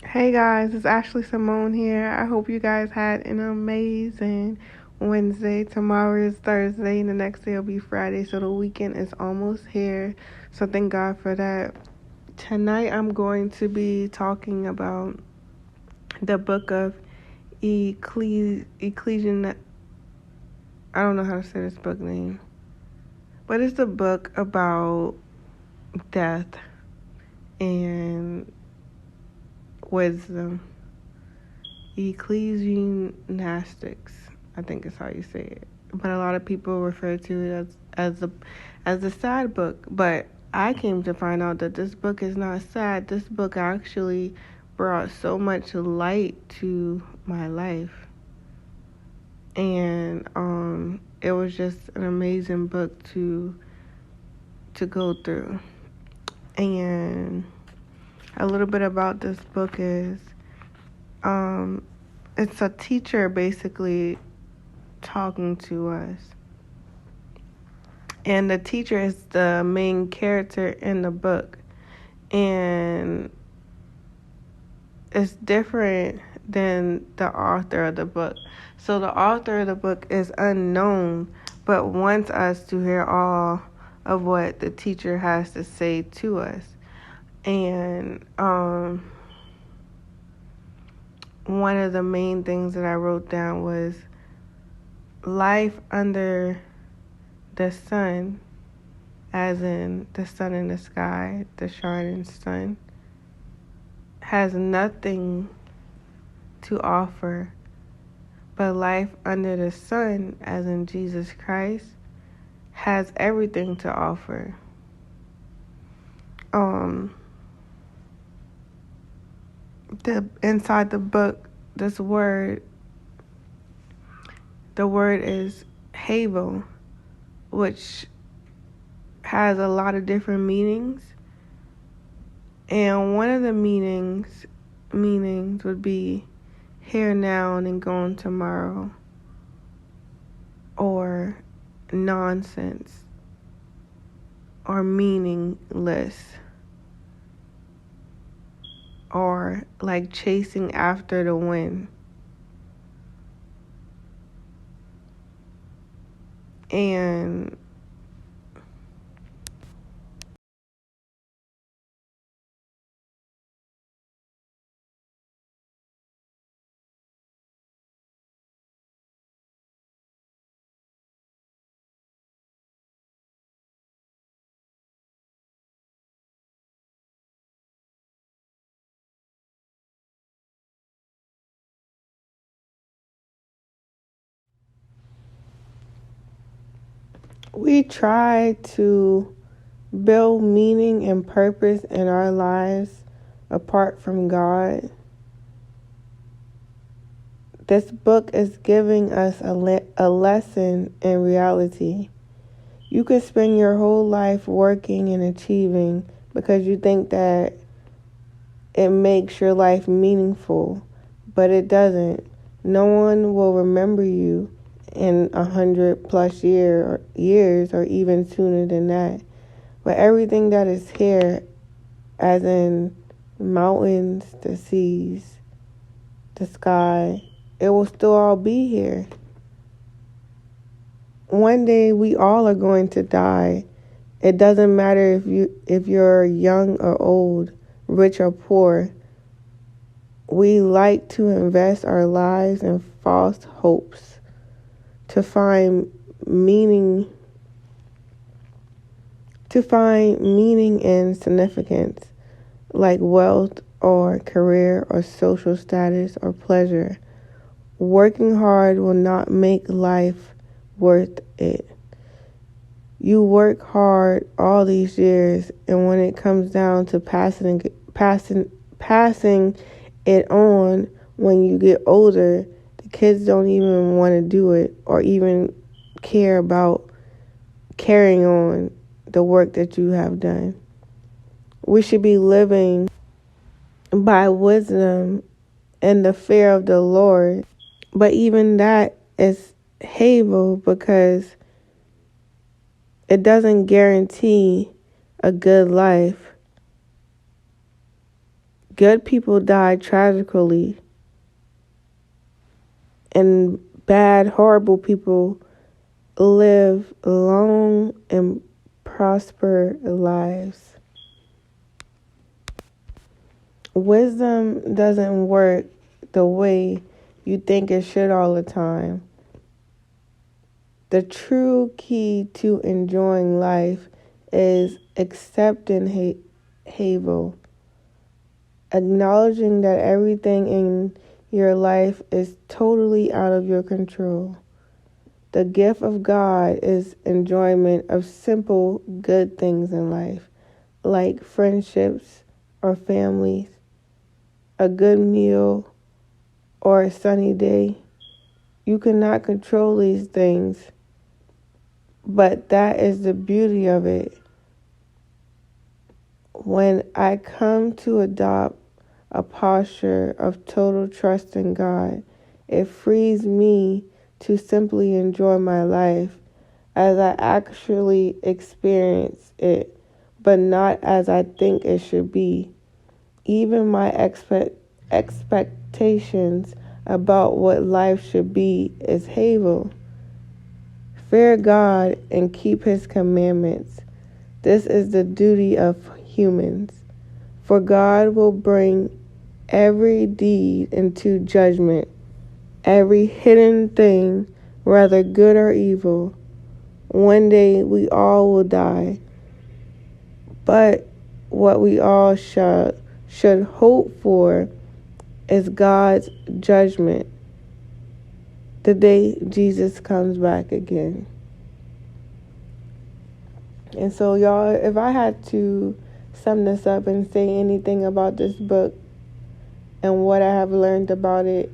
Hey guys, it's Ashley Simone here. I hope you guys had an amazing Wednesday. Tomorrow is Thursday, and the next day will be Friday, so the weekend is almost here. So thank God for that. Tonight I'm going to be talking about the book of Ecclesiastes. I don't know how to say this book name, but it's the book about death and wisdom. Ecclesiastics, I think is how you say it. But a lot of people refer to it as a sad book. But I came to find out that this book is not sad. This book actually brought so much light to my life. And it was just an amazing book to go through. And a little bit about this book is it's a teacher basically talking to us. And the teacher is the main character in the book. And it's different than the author of the book. So the author of the book is unknown, but wants us to hear all of what the teacher has to say to us. And one of the main things that I wrote down was life under the sun, as in the sun in the sky, the shining sun, has nothing to offer, but life under the sun, as in Jesus Christ, has everything to offer. Inside the book, the word is Havel, which has a lot of different meanings. And one of the meanings would be here now and gone tomorrow, or nonsense, or meaningless, or like chasing after the wind. And we try to build meaning and purpose in our lives apart from God. This book is giving us a lesson in reality. You could spend your whole life working and achieving because you think that it makes your life meaningful, but it doesn't. No one will remember you in 100+ years or even sooner than that. But everything that is here, as in mountains, the seas, the sky, it will still all be here. One day we all are going to die. It doesn't matter if you're young or old, rich or poor. We like to invest our lives in false hopes to find meaning and significance, like wealth or career or social status or pleasure. Working hard will not make life worth it. You work hard all these years, and when it comes down to passing it on when you get older, the kids don't even want to do it or even care about carrying on the work that you have done. We should be living by wisdom and the fear of the Lord. But even that is havel, because it doesn't guarantee a good life. Good people die tragically, and bad, horrible people live long and prosper lives. Wisdom doesn't work the way you think it should all the time. The true key to enjoying life is accepting Havel, acknowledging that everything in your life is totally out of your control. The gift of God is enjoyment of simple, good things in life, like friendships or families, a good meal, or a sunny day. You cannot control these things, but that is the beauty of it. When I come to adopt a posture of total trust in God, it frees me to simply enjoy my life as I actually experience it, but not as I think it should be. Even my expectations about what life should be is Havel. Fear God and keep His commandments. This is the duty of humans. For God will bring every deed into judgment, every hidden thing, whether good or evil. One day we all will die, but what we all should hope for is God's judgment, the day Jesus comes back again. And so, y'all, if I had to sum this up and say anything about this book and what I have learned about it,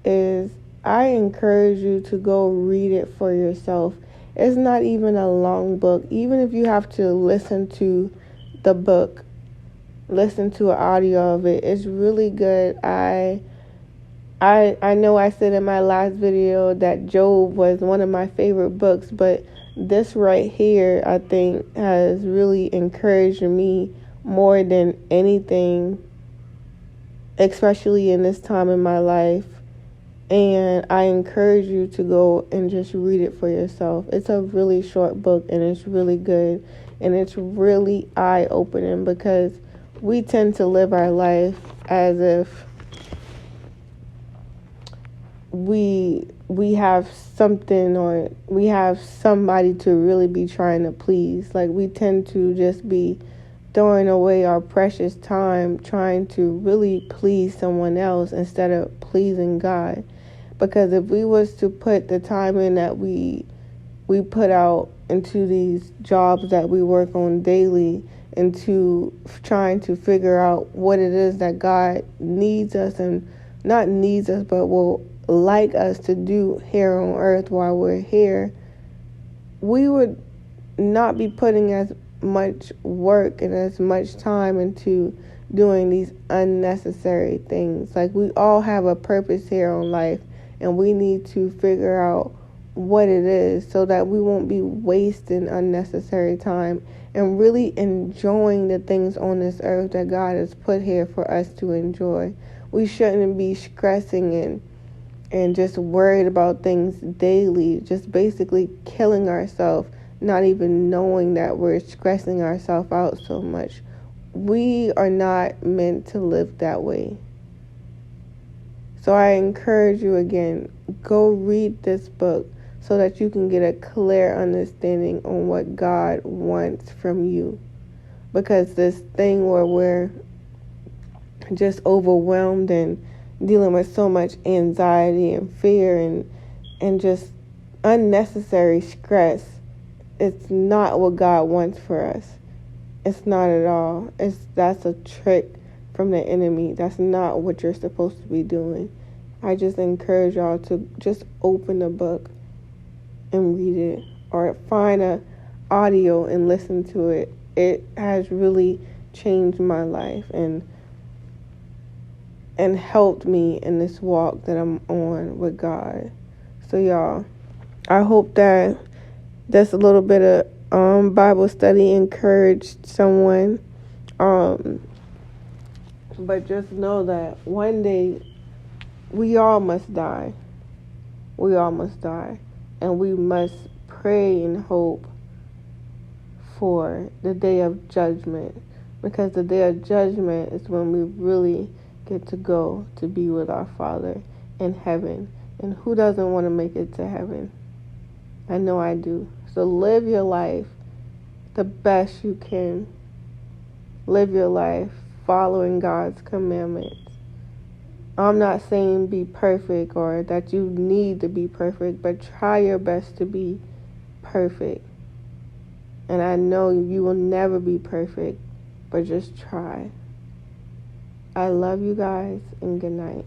is I encourage you to go read it for yourself. It's not even a long book. Even if you have to listen to the book, listen to an audio of it, it's really good. I know I said in my last video that Job was one of my favorite books, but this right here, I think, has really encouraged me more than anything, especially in this time in my life. And I encourage you to go and just read it for yourself. It's a really short book, and it's really good, and it's really eye-opening, because we tend to live our life as if we have something, or we have somebody to really be trying to please. Like, we tend to just be throwing away our precious time trying to really please someone else instead of pleasing God. Because if we was to put the time in that we put out into these jobs that we work on daily, into trying to figure out what it is that God needs us, and not needs us, but will like us to do here on earth while we're here, we would not be putting as much work and as much time into doing these unnecessary things. Like, we all have a purpose here on life, and we need to figure out what it is so that we won't be wasting unnecessary time and really enjoying the things on this earth that God has put here for us to enjoy. We shouldn't be stressing and just worried about things daily, just basically killing ourselves, not even knowing that we're stressing ourselves out so much. We are not meant to live that way. So I encourage you again, go read this book so that you can get a clear understanding on what God wants from you. Because this thing where we're just overwhelmed and dealing with so much anxiety and fear and just unnecessary stress, it's not what God wants for us. It's not at all. That's a trick from the enemy. That's not what you're supposed to be doing. I just encourage y'all to just open the book and read it, or find a audio and listen to it. It has really changed my life and helped me in this walk that I'm on with God. So y'all, I hope that this a little bit of Bible study encouraged someone But just know that one day we all must die. We all must die. And we must pray and hope for the day of judgment. Because the day of judgment is when we really get to go to be with our Father in heaven. And who doesn't want to make it to heaven? I know I do. So live your life the best you can. Live your life following God's commandments. I'm not saying be perfect or that you need to be perfect, but try your best to be perfect. And I know you will never be perfect, but just try. I love you guys, and good night.